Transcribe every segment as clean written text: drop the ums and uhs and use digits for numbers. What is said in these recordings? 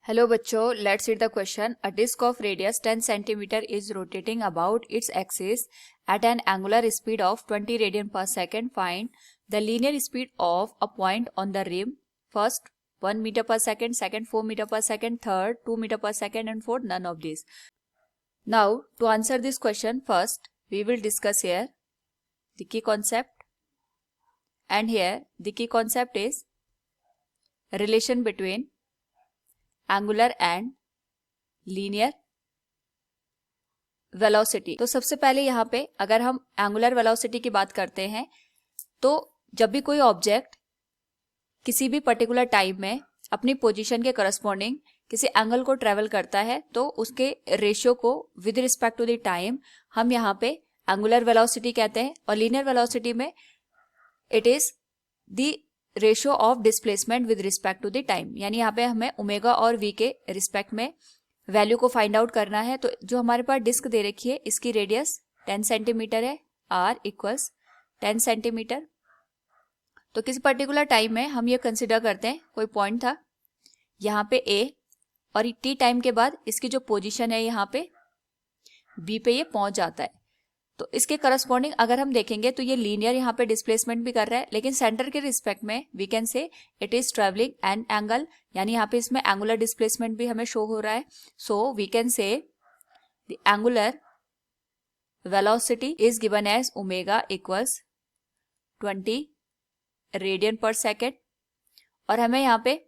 Hello बच्चों, let's read the question. A disc of radius 10 centimetre is rotating about its axis at an angular speed of 20 radian per second. Find the linear speed of a point on the rim. First 1 meter per second, second 4 meter per second, third 2 meter per second, and fourth none of these. Now to answer this question, first we will discuss here the key concept, and here the key concept is relation between angular and linear velocity. तो सबसे पहले यहाँ पे अगर हम angular velocity की बात करते हैं तो जब भी कोई ऑब्जेक्ट किसी भी पर्टिकुलर टाइम में अपनी पोजीशन के करस्पॉन्डिंग किसी एंगल को ट्रेवल करता है तो उसके रेशियो को with respect to the time हम यहाँ पे एंगुलर वेलोसिटी कहते हैं. और लीनियर वेलोसिटी में it is the ratio of displacement with respect to the time. यानी यहाँ पे हमें ओमेगा और वी के रिस्पेक्ट में वैल्यू को फाइंड आउट करना है. तो जो हमारे पास डिस्क दे रखी है इसकी रेडियस 10 सेंटीमीटर है, r इक्वल्स 10 सेंटीमीटर. तो किसी पर्टिकुलर टाइम में हम ये कंसिडर करते हैं कोई पॉइंट था यहाँ पे a और t टाइम के बाद इसकी जो पोजीशन है यहाँ पे b पे ये पहुंच जाता है. तो इसके करस्पॉन्डिंग अगर हम देखेंगे तो ये लीनियर यहाँ पे डिस्प्लेसमेंट भी कर रहा है, लेकिन सेंटर के रिस्पेक्ट में we can say it is travelling an angle. यानी यहाँ पे इसमें एंगुलर डिस्प्लेसमेंट भी हमें शो हो रहा है. So we can say the angular velocity is given as omega equals 20 radian per second. और हमें यहाँ पे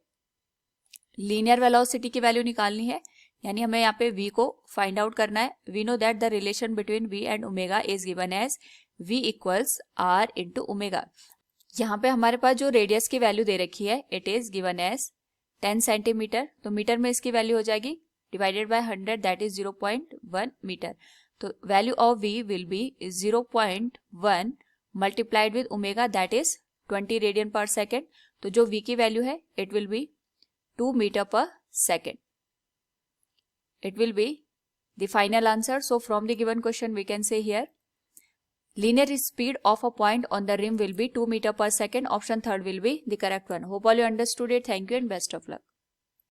लीनियर वेलोसिटी की वैल्यू निकालनी है, यानी हमें यहाँ पे v को फाइंड आउट करना है. We know that the relation between v and omega is given as v equals r into omega. यहाँ पे हमारे पास जो रेडियस की वैल्यू दे रखी है it is given as 10 centimetre. तो मीटर में इसकी वैल्यू हो जाएगी divided by 100 that is 0.1 metre. तो value of v will be 0.1 multiplied with omega that is 20 radian per second. तो जो v की वैल्यू है it will be 2 metre per second. It will be the final answer. So from the given question we can say here linear speed of a point on the rim will be 2 meter per second. Option third will be the correct one. Hope all you understood it. Thank you and best of luck.